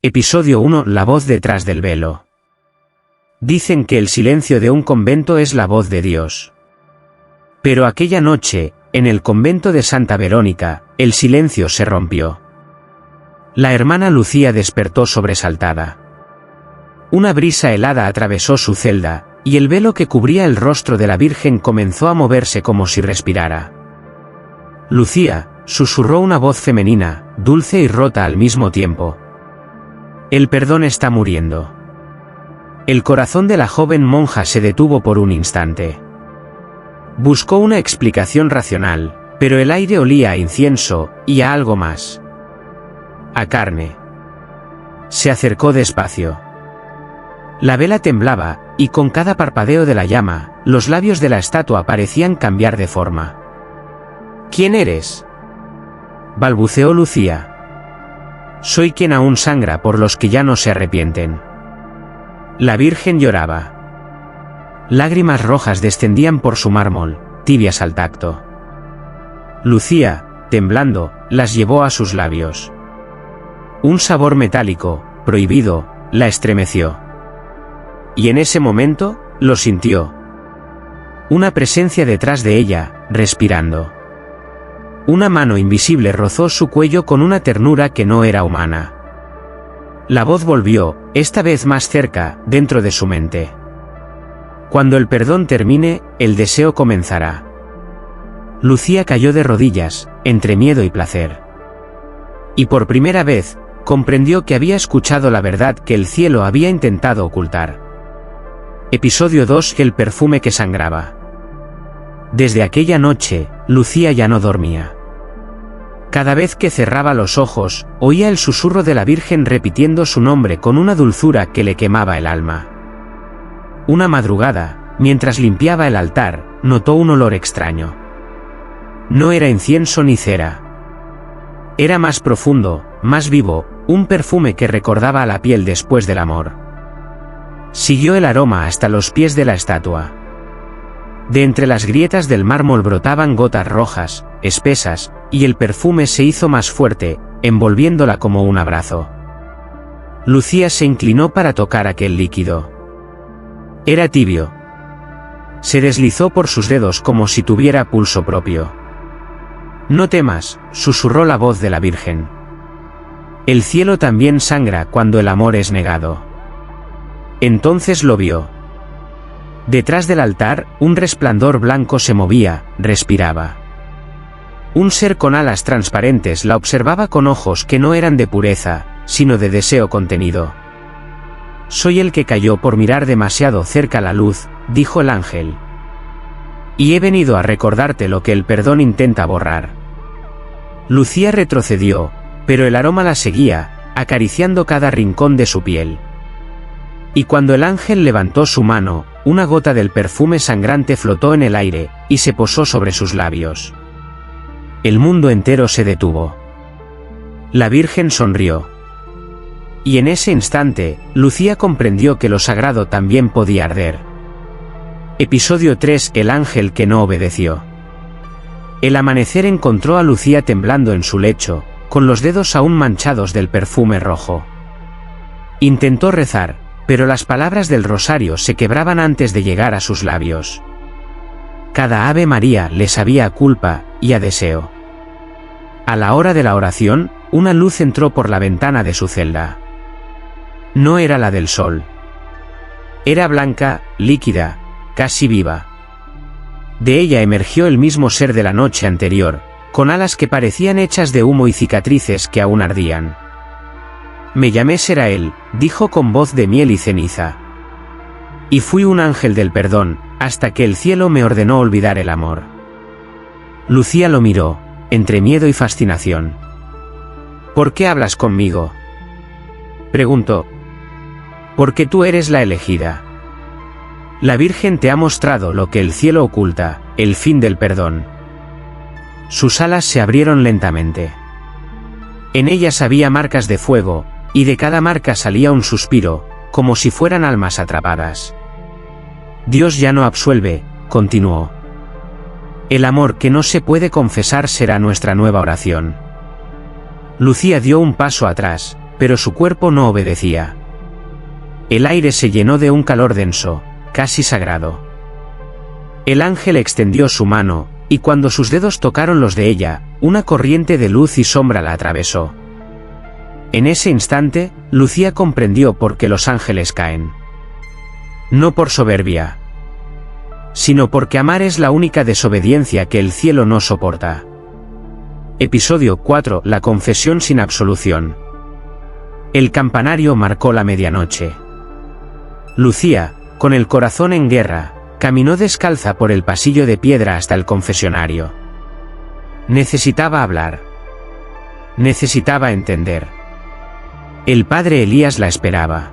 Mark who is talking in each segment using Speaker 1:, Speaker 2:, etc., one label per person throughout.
Speaker 1: Episodio 1. La voz detrás del velo. Dicen que el silencio de un convento es la voz de Dios. Pero aquella noche, en el convento de Santa Verónica, el silencio se rompió. La hermana Lucía despertó sobresaltada. Una brisa helada atravesó su celda, y el velo que cubría el rostro de la Virgen comenzó a moverse como si respirara. Lucía, susurró una voz femenina, dulce y rota al mismo tiempo. El perdón está muriendo. El corazón de la joven monja se detuvo por un instante. Buscó una explicación racional, pero el aire olía a incienso, y a algo más. A carne. Se acercó despacio. La vela temblaba, y con cada parpadeo de la llama, los labios de la estatua parecían cambiar de forma. ¿Quién eres?, balbuceó Lucía. Soy quien aún sangra por los que ya no se arrepienten. La Virgen lloraba. Lágrimas rojas descendían por su mármol, tibias al tacto. Lucía, temblando, las llevó a sus labios. Un sabor metálico, prohibido, la estremeció. Y en ese momento, lo sintió. Una presencia detrás de ella, respirando. Una mano invisible rozó su cuello con una ternura que no era humana. La voz volvió, esta vez más cerca, dentro de su mente. Cuando el perdón termine, el deseo comenzará. Lucía cayó de rodillas, entre miedo y placer. Y por primera vez, comprendió que había escuchado la verdad que el cielo había intentado ocultar. Episodio 2. El perfume que sangraba. Desde aquella noche, Lucía ya no dormía. Cada vez que cerraba los ojos, oía el susurro de la Virgen repitiendo su nombre con una dulzura que le quemaba el alma. Una madrugada, mientras limpiaba el altar, notó un olor extraño. No era incienso ni cera. Era más profundo, más vivo, un perfume que recordaba a la piel después del amor. Siguió el aroma hasta los pies de la estatua. De entre las grietas del mármol brotaban gotas rojas, espesas, y el perfume se hizo más fuerte, envolviéndola como un abrazo. Lucía se inclinó para tocar aquel líquido. Era tibio. Se deslizó por sus dedos como si tuviera pulso propio. No temas, susurró la voz de la Virgen. El cielo también sangra cuando el amor es negado. Entonces lo vio. Detrás del altar, un resplandor blanco se movía, respiraba. Un ser con alas transparentes la observaba con ojos que no eran de pureza, sino de deseo contenido. Soy el que cayó por mirar demasiado cerca la luz, dijo el ángel. Y he venido a recordarte lo que el perdón intenta borrar. Lucía retrocedió, pero el aroma la seguía, acariciando cada rincón de su piel. Y cuando el ángel levantó su mano, una gota del perfume sangrante flotó en el aire, y se posó sobre sus labios. El mundo entero se detuvo. La Virgen sonrió. Y en ese instante, Lucía comprendió que lo sagrado también podía arder. Episodio 3. El ángel que no obedeció. El amanecer encontró a Lucía temblando en su lecho, con los dedos aún manchados del perfume rojo. Intentó rezar, pero las palabras del rosario se quebraban antes de llegar a sus labios. Cada Ave María le sabía a culpa y a deseo. A la hora de la oración, una luz entró por la ventana de su celda. No era la del sol. Era blanca, líquida, casi viva. De ella emergió el mismo ser de la noche anterior, con alas que parecían hechas de humo y cicatrices que aún ardían. Me llamé Serael, dijo con voz de miel y ceniza. Y fui un ángel del perdón, hasta que el cielo me ordenó olvidar el amor. Lucía lo miró, entre miedo y fascinación. ¿Por qué hablas conmigo?, preguntó. Porque tú eres la elegida. La Virgen te ha mostrado lo que el cielo oculta, el fin del perdón. Sus alas se abrieron lentamente. En ellas había marcas de fuego, y de cada marca salía un suspiro, como si fueran almas atrapadas. Dios ya no absuelve, continuó. El amor que no se puede confesar será nuestra nueva oración. Lucía dio un paso atrás, pero su cuerpo no obedecía. El aire se llenó de un calor denso, casi sagrado. El ángel extendió su mano, y cuando sus dedos tocaron los de ella, una corriente de luz y sombra la atravesó. En ese instante, Lucía comprendió por qué los ángeles caen. No por soberbia, sino porque amar es la única desobediencia que el cielo no soporta. Episodio 4. La confesión sin absolución. El campanario marcó la medianoche. Lucía, con el corazón en guerra, caminó descalza por el pasillo de piedra hasta el confesionario. Necesitaba hablar. Necesitaba entender. El padre Elías la esperaba.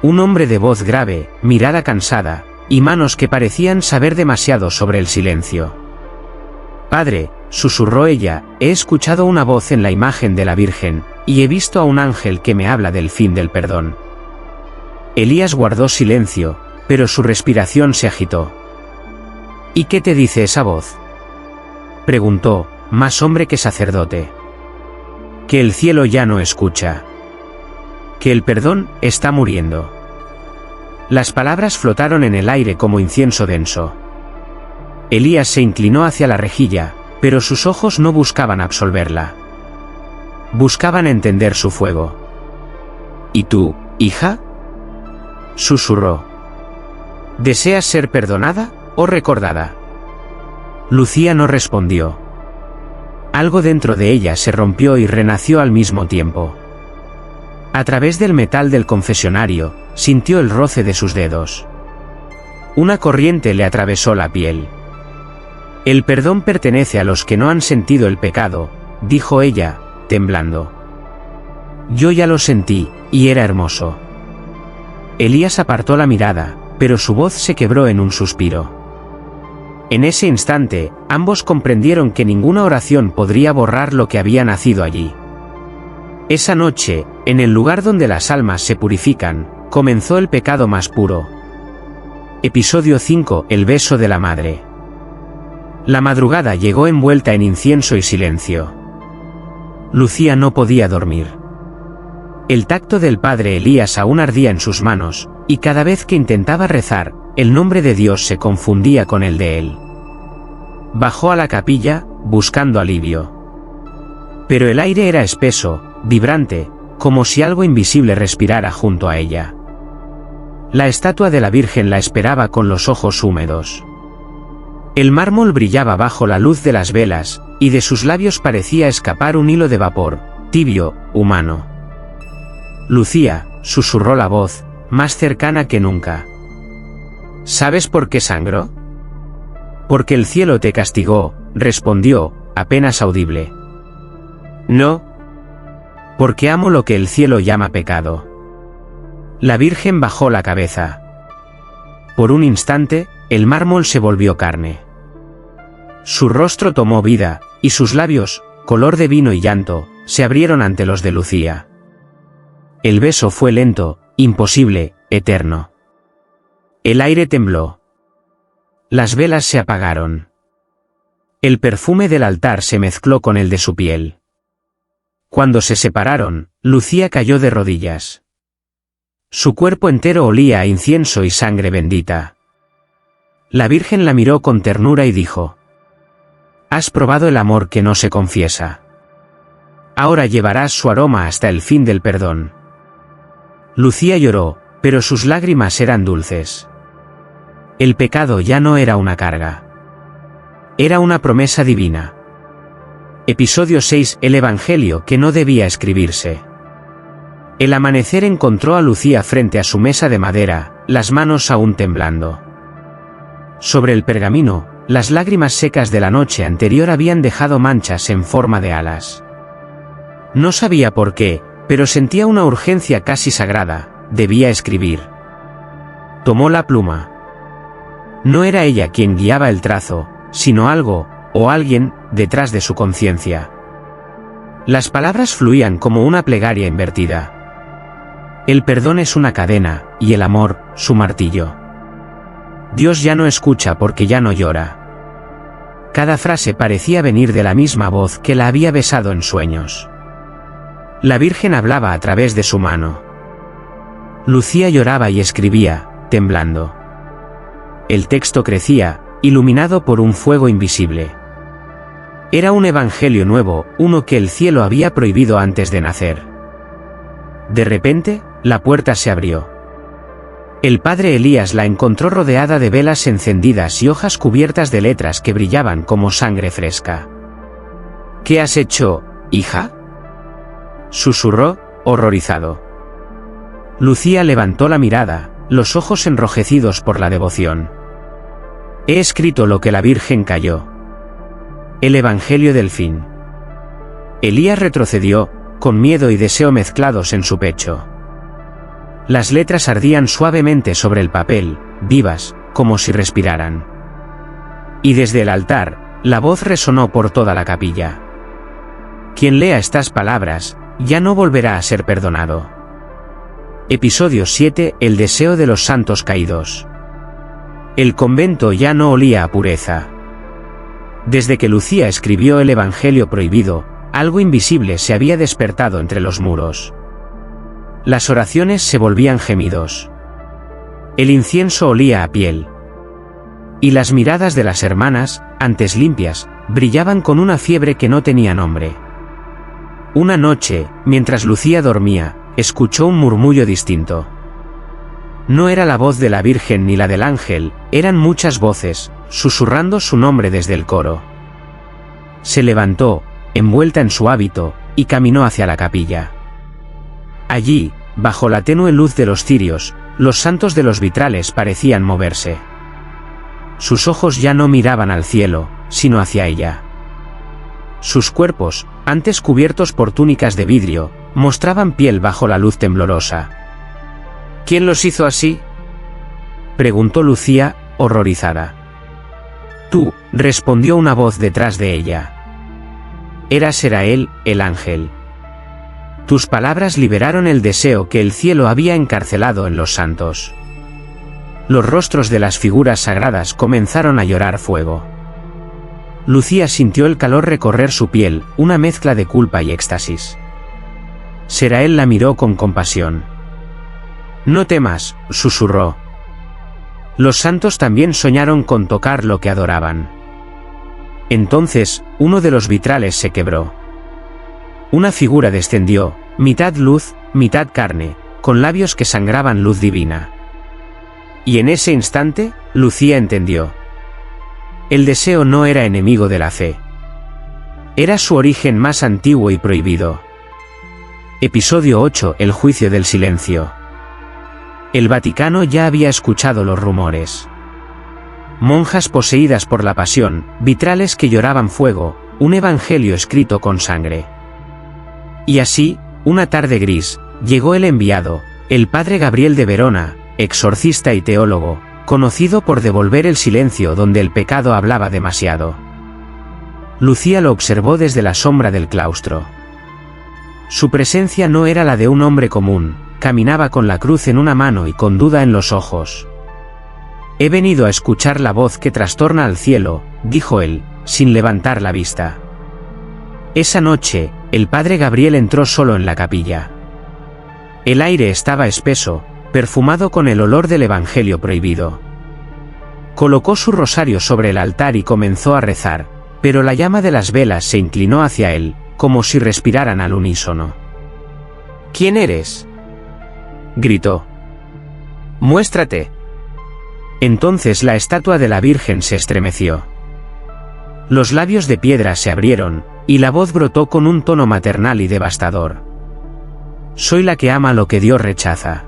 Speaker 1: Un hombre de voz grave, mirada cansada, y manos que parecían saber demasiado sobre el silencio. «Padre», susurró ella, «he escuchado una voz en la imagen de la Virgen, y he visto a un ángel que me habla del fin del perdón». Elías guardó silencio, pero su respiración se agitó. «¿Y qué te dice esa voz?», preguntó, más hombre que sacerdote. «Que el cielo ya no escucha. Que el perdón está muriendo». Las palabras flotaron en el aire como incienso denso. Elías se inclinó hacia la rejilla, pero sus ojos no buscaban absolverla. Buscaban entender su fuego. «¿Y tú, hija?», susurró. «¿Deseas ser perdonada o recordada?». Lucía no respondió. Algo dentro de ella se rompió y renació al mismo tiempo. A través del metal del confesionario, sintió el roce de sus dedos. Una corriente le atravesó la piel. «El perdón pertenece a los que no han sentido el pecado», dijo ella, temblando. «Yo ya lo sentí, y era hermoso». Elías apartó la mirada, pero su voz se quebró en un suspiro. En ese instante, ambos comprendieron que ninguna oración podría borrar lo que había nacido allí. Esa noche, en el lugar donde las almas se purifican, comenzó el pecado más puro. Episodio 5. El beso de la madre. La madrugada llegó envuelta en incienso y silencio. Lucía no podía dormir. El tacto del padre Elías aún ardía en sus manos, y cada vez que intentaba rezar, el nombre de Dios se confundía con el de él. Bajó a la capilla, buscando alivio. Pero el aire era espeso, vibrante, como si algo invisible respirara junto a ella. La estatua de la Virgen la esperaba con los ojos húmedos. El mármol brillaba bajo la luz de las velas, y de sus labios parecía escapar un hilo de vapor, tibio, humano. «Lucía», susurró la voz, más cercana que nunca. «¿Sabes por qué sangro?». «Porque el cielo te castigó», respondió, apenas audible. «No. Porque amo lo que el cielo llama pecado». La Virgen bajó la cabeza. Por un instante, el mármol se volvió carne. Su rostro tomó vida, y sus labios, color de vino y llanto, se abrieron ante los de Lucía. El beso fue lento, imposible, eterno. El aire tembló. Las velas se apagaron. El perfume del altar se mezcló con el de su piel. Cuando se separaron, Lucía cayó de rodillas. Su cuerpo entero olía a incienso y sangre bendita. La Virgen la miró con ternura y dijo: «Has probado el amor que no se confiesa. Ahora llevarás su aroma hasta el fin del perdón». Lucía lloró, pero sus lágrimas eran dulces. El pecado ya no era una carga. Era una promesa divina. Episodio 6. El Evangelio que no debía escribirse. El amanecer encontró a Lucía frente a su mesa de madera, las manos aún temblando. Sobre el pergamino, las lágrimas secas de la noche anterior habían dejado manchas en forma de alas. No sabía por qué, pero sentía una urgencia casi sagrada, debía escribir. Tomó la pluma. No era ella quien guiaba el trazo, sino algo, o alguien, detrás de su conciencia. Las palabras fluían como una plegaria invertida. El perdón es una cadena, y el amor, su martillo. Dios ya no escucha porque ya no llora. Cada frase parecía venir de la misma voz que la había besado en sueños. La Virgen hablaba a través de su mano. Lucía lloraba y escribía, temblando. El texto crecía, iluminado por un fuego invisible. Era un evangelio nuevo, uno que el cielo había prohibido antes de nacer. De repente, la puerta se abrió. El padre Elías la encontró rodeada de velas encendidas y hojas cubiertas de letras que brillaban como sangre fresca. ¿Qué has hecho, hija?, susurró, horrorizado. Lucía levantó la mirada, los ojos enrojecidos por la devoción. He escrito lo que la Virgen calló. El Evangelio del fin. Elías retrocedió, con miedo y deseo mezclados en su pecho. Las letras ardían suavemente sobre el papel, vivas, como si respiraran. Y desde el altar, la voz resonó por toda la capilla. Quien lea estas palabras, ya no volverá a ser perdonado. Episodio 7. El deseo de los santos caídos. El convento ya no olía a pureza. Desde que Lucía escribió el Evangelio prohibido, algo invisible se había despertado entre los muros. Las oraciones se volvían gemidos. El incienso olía a piel. Y las miradas de las hermanas, antes limpias, brillaban con una fiebre que no tenía nombre. Una noche, mientras Lucía dormía, escuchó un murmullo distinto. No era la voz de la Virgen ni la del ángel, eran muchas voces, susurrando su nombre desde el coro. Se levantó, envuelta en su hábito, y caminó hacia la capilla. Allí, bajo la tenue luz de los cirios, los santos de los vitrales parecían moverse. Sus ojos ya no miraban al cielo, sino hacia ella. Sus cuerpos, antes cubiertos por túnicas de vidrio, mostraban piel bajo la luz temblorosa. ¿Quién los hizo así?, preguntó Lucía, horrorizada. Tú, respondió una voz detrás de ella. Era Serael, el ángel. Tus palabras liberaron el deseo que el cielo había encarcelado en los santos. Los rostros de las figuras sagradas comenzaron a llorar fuego. Lucía sintió el calor recorrer su piel, una mezcla de culpa y éxtasis. Serael la miró con compasión. No temas, susurró. Los santos también soñaron con tocar lo que adoraban. Entonces, uno de los vitrales se quebró. Una figura descendió, mitad luz, mitad carne, con labios que sangraban luz divina. Y en ese instante, Lucía entendió. El deseo no era enemigo de la fe. Era su origen más antiguo y prohibido. Episodio 8. El juicio del silencio. El Vaticano ya había escuchado los rumores. Monjas poseídas por la pasión, vitrales que lloraban fuego, un evangelio escrito con sangre. Y así, una tarde gris, llegó el enviado, el padre Gabriel de Verona, exorcista y teólogo, conocido por devolver el silencio donde el pecado hablaba demasiado. Lucía lo observó desde la sombra del claustro. Su presencia no era la de un hombre común, caminaba con la cruz en una mano y con duda en los ojos. He venido a escuchar la voz que trastorna al cielo, dijo él, sin levantar la vista. Esa noche, el padre Gabriel entró solo en la capilla. El aire estaba espeso, perfumado con el olor del Evangelio prohibido. Colocó su rosario sobre el altar y comenzó a rezar, pero la llama de las velas se inclinó hacia él, como si respiraran al unísono. ¿Quién eres?, gritó. Muéstrate. Entonces la estatua de la Virgen se estremeció. Los labios de piedra se abrieron, y la voz brotó con un tono maternal y devastador. Soy la que ama lo que Dios rechaza.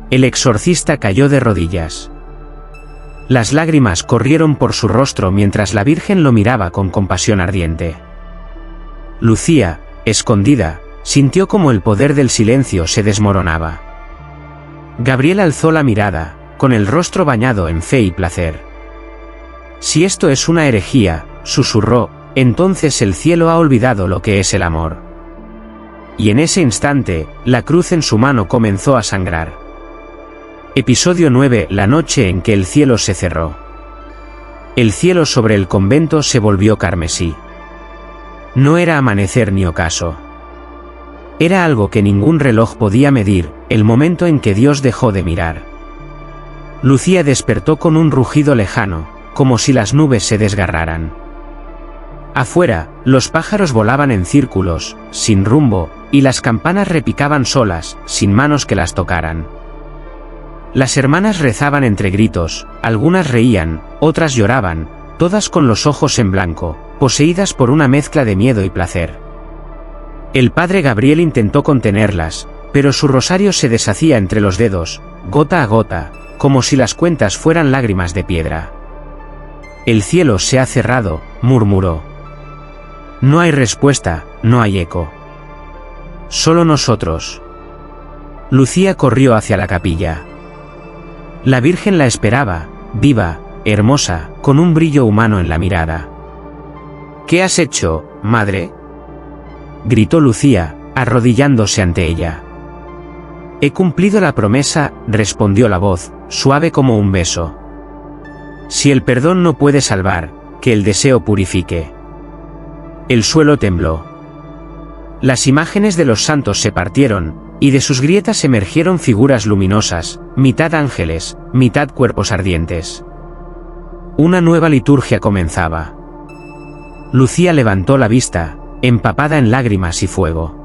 Speaker 1: El exorcista cayó de rodillas. Las lágrimas corrieron por su rostro mientras la Virgen lo miraba con compasión ardiente. Lucía, escondida, sintió como el poder del silencio se desmoronaba. Gabriel alzó la mirada, con el rostro bañado en fe y placer. Si esto es una herejía, susurró, entonces el cielo ha olvidado lo que es el amor. Y en ese instante, la cruz en su mano comenzó a sangrar. Episodio 9. La noche en que el cielo se cerró. El cielo sobre el convento se volvió carmesí. No era amanecer ni ocaso. Era algo que ningún reloj podía medir, el momento en que Dios dejó de mirar. Lucía despertó con un rugido lejano, como si las nubes se desgarraran. Afuera, los pájaros volaban en círculos, sin rumbo, y las campanas repicaban solas, sin manos que las tocaran. Las hermanas rezaban entre gritos, algunas reían, otras lloraban, todas con los ojos en blanco, poseídas por una mezcla de miedo y placer. El padre Gabriel intentó contenerlas, pero su rosario se deshacía entre los dedos, gota a gota, como si las cuentas fueran lágrimas de piedra. «El cielo se ha cerrado», murmuró. «No hay respuesta, no hay eco. Solo nosotros». Lucía corrió hacia la capilla. La Virgen la esperaba, viva, hermosa, con un brillo humano en la mirada. «¿Qué has hecho, madre?», gritó Lucía, arrodillándose ante ella. «He cumplido la promesa», respondió la voz, suave como un beso. «Si el perdón no puede salvar, que el deseo purifique». El suelo tembló. Las imágenes de los santos se partieron, y de sus grietas emergieron figuras luminosas, mitad ángeles, mitad cuerpos ardientes. Una nueva liturgia comenzaba. Lucía levantó la vista, empapada en lágrimas y fuego.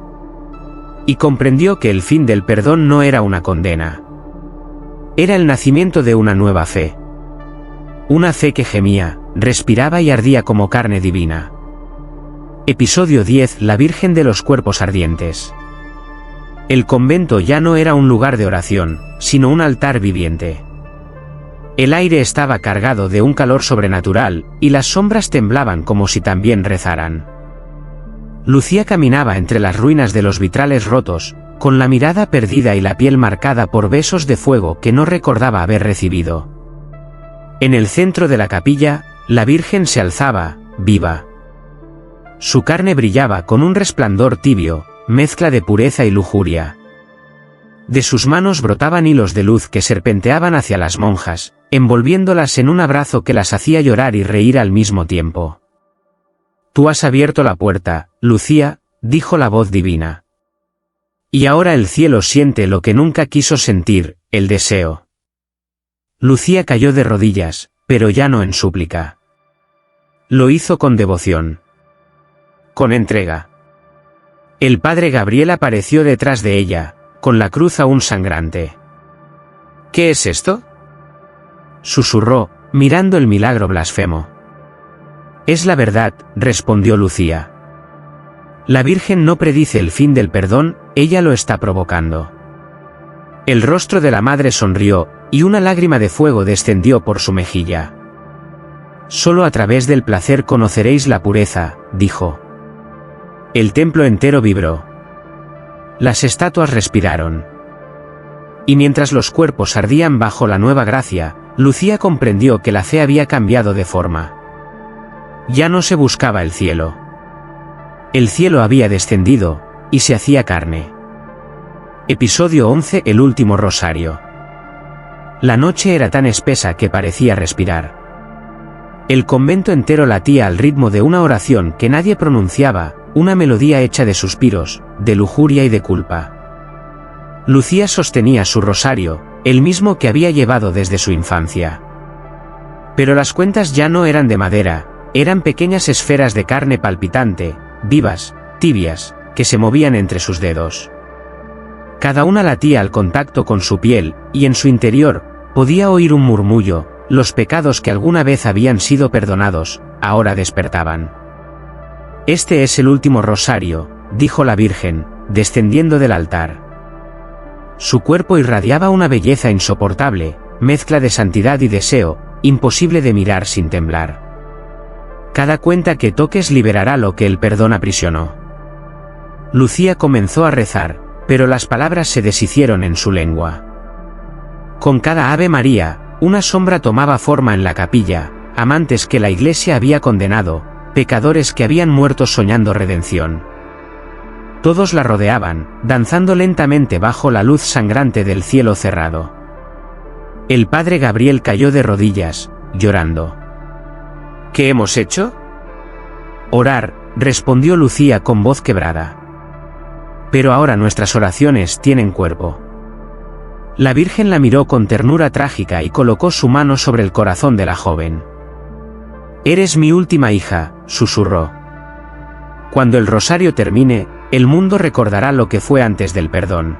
Speaker 1: Y comprendió que el fin del perdón no era una condena. Era el nacimiento de una nueva fe. Una fe que gemía, respiraba y ardía como carne divina. Episodio 10: La Virgen de los Cuerpos Ardientes. El convento ya no era un lugar de oración, sino un altar viviente. El aire estaba cargado de un calor sobrenatural, y las sombras temblaban como si también rezaran. Lucía caminaba entre las ruinas de los vitrales rotos, con la mirada perdida y la piel marcada por besos de fuego que no recordaba haber recibido. En el centro de la capilla, la Virgen se alzaba, viva. Su carne brillaba con un resplandor tibio, mezcla de pureza y lujuria. De sus manos brotaban hilos de luz que serpenteaban hacia las monjas, envolviéndolas en un abrazo que las hacía llorar y reír al mismo tiempo. «Tú has abierto la puerta, Lucía», dijo la voz divina. «Y ahora el cielo siente lo que nunca quiso sentir, el deseo». Lucía cayó de rodillas, pero ya no en súplica. Lo hizo con devoción. Con entrega. El padre Gabriel apareció detrás de ella, con la cruz aún sangrante. «¿Qué es esto?», susurró, mirando el milagro blasfemo. «Es la verdad», respondió Lucía. «La Virgen no predice el fin del perdón, ella lo está provocando». El rostro de la madre sonrió, y una lágrima de fuego descendió por su mejilla. «Solo a través del placer conoceréis la pureza», dijo. El templo entero vibró. Las estatuas respiraron. Y mientras los cuerpos ardían bajo la nueva gracia, Lucía comprendió que la fe había cambiado de forma. Ya no se buscaba el cielo. El cielo había descendido, y se hacía carne. Episodio 11: El último rosario. La noche era tan espesa que parecía respirar. El convento entero latía al ritmo de una oración que nadie pronunciaba, una melodía hecha de suspiros, de lujuria y de culpa. Lucía sostenía su rosario, el mismo que había llevado desde su infancia. Pero las cuentas ya no eran de madera, eran pequeñas esferas de carne palpitante, vivas, tibias, que se movían entre sus dedos. Cada una latía al contacto con su piel, y en su interior, podía oír un murmullo: los pecados que alguna vez habían sido perdonados, ahora despertaban. «Este es el último rosario», dijo la Virgen, descendiendo del altar. Su cuerpo irradiaba una belleza insoportable, mezcla de santidad y deseo, imposible de mirar sin temblar. «Cada cuenta que toques liberará lo que el perdón aprisionó». Lucía comenzó a rezar, pero las palabras se deshicieron en su lengua. Con cada Ave María, una sombra tomaba forma en la capilla, amantes que la Iglesia había condenado, pecadores que habían muerto soñando redención. Todos la rodeaban, danzando lentamente bajo la luz sangrante del cielo cerrado. El padre Gabriel cayó de rodillas, llorando. «¿Qué hemos hecho?». «Orar», respondió Lucía con voz quebrada. pero ahora nuestras oraciones tienen cuerpo. La Virgen la miró con ternura trágica y colocó su mano sobre el corazón de la joven. «Eres mi última hija», susurró. «Cuando el rosario termine, el mundo recordará lo que fue antes del perdón».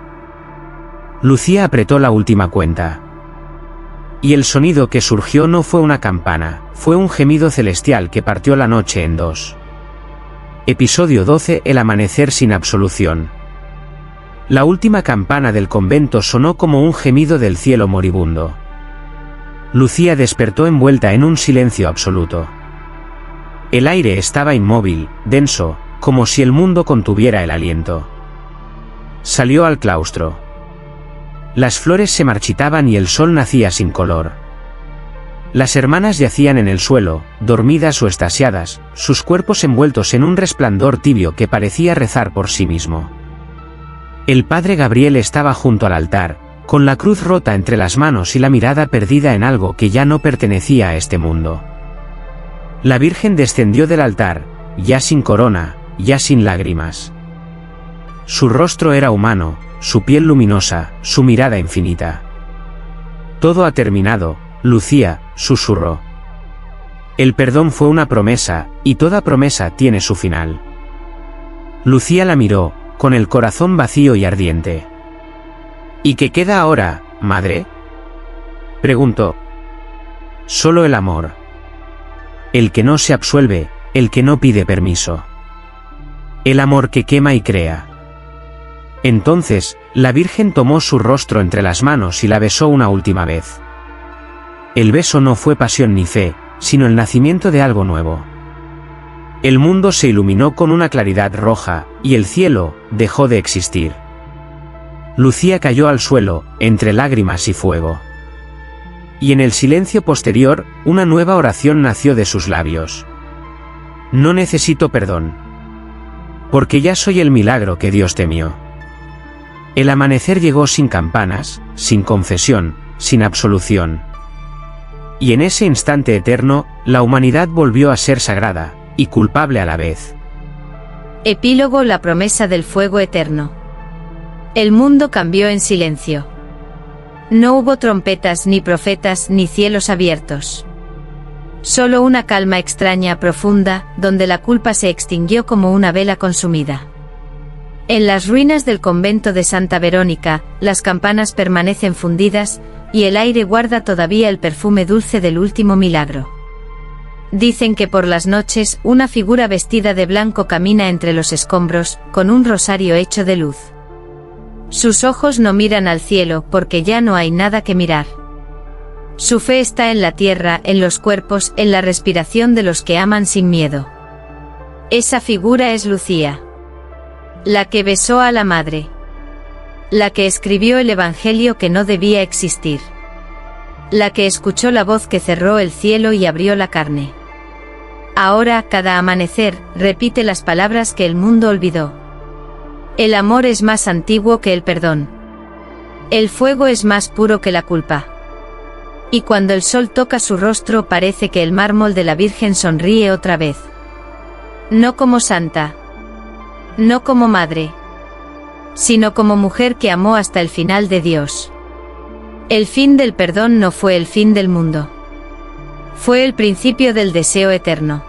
Speaker 1: Lucía apretó la última cuenta. Y el sonido que surgió no fue una campana, fue un gemido celestial que partió la noche en dos. Episodio 12: El amanecer sin absolución. La última campana del convento sonó como un gemido del cielo moribundo. Lucía despertó envuelta en un silencio absoluto. El aire estaba inmóvil, denso, como si el mundo contuviera el aliento. Salió al claustro. Las flores se marchitaban y el sol nacía sin color. Las hermanas yacían en el suelo, dormidas o extasiadas, sus cuerpos envueltos en un resplandor tibio que parecía rezar por sí mismo. El padre Gabriel estaba junto al altar, con la cruz rota entre las manos y la mirada perdida en algo que ya no pertenecía a este mundo. La Virgen descendió del altar, ya sin corona, ya sin lágrimas. Su rostro era humano, su piel luminosa, su mirada infinita. «Todo ha terminado, Lucía», susurró. «El perdón fue una promesa, y toda promesa tiene su final». Lucía la miró, con el corazón vacío y ardiente. «¿Y qué queda ahora, madre?», preguntó. «Solo el amor. El que no se absuelve, el que no pide permiso. El amor que quema y crea». Entonces, la Virgen tomó su rostro entre las manos y la besó una última vez. El beso no fue pasión ni fe, sino el nacimiento de algo nuevo. El mundo se iluminó con una claridad roja, y el cielo dejó de existir. Lucía cayó al suelo, entre lágrimas y fuego. Y en el silencio posterior, una nueva oración nació de sus labios. «No necesito perdón. Porque ya soy el milagro que Dios temió». El amanecer llegó sin campanas, sin confesión, sin absolución. Y en ese instante eterno, la humanidad volvió a ser sagrada, y culpable a la vez.
Speaker 2: Epílogo: La promesa del fuego eterno. El mundo cambió en silencio. No hubo trompetas, ni profetas, ni cielos abiertos. Solo una calma extraña, profunda, donde la culpa se extinguió como una vela consumida. En las ruinas del convento de Santa Verónica, las campanas permanecen fundidas, y el aire guarda todavía el perfume dulce del último milagro. Dicen que por las noches, una figura vestida de blanco camina entre los escombros, con un rosario hecho de luz. Sus ojos no miran al cielo, porque ya no hay nada que mirar. Su fe está en la tierra, en los cuerpos, en la respiración de los que aman sin miedo. Esa figura es Lucía. La que besó a la madre. La que escribió el evangelio que no debía existir. La que escuchó la voz que cerró el cielo y abrió la carne. Ahora, cada amanecer, repite las palabras que el mundo olvidó. El amor es más antiguo que el perdón. El fuego es más puro que la culpa. Y cuando el sol toca su rostro parece que el mármol de la Virgen sonríe otra vez. No como santa. No como madre. Sino como mujer que amó hasta el final de Dios. El fin del perdón no fue el fin del mundo. Fue el principio del deseo eterno.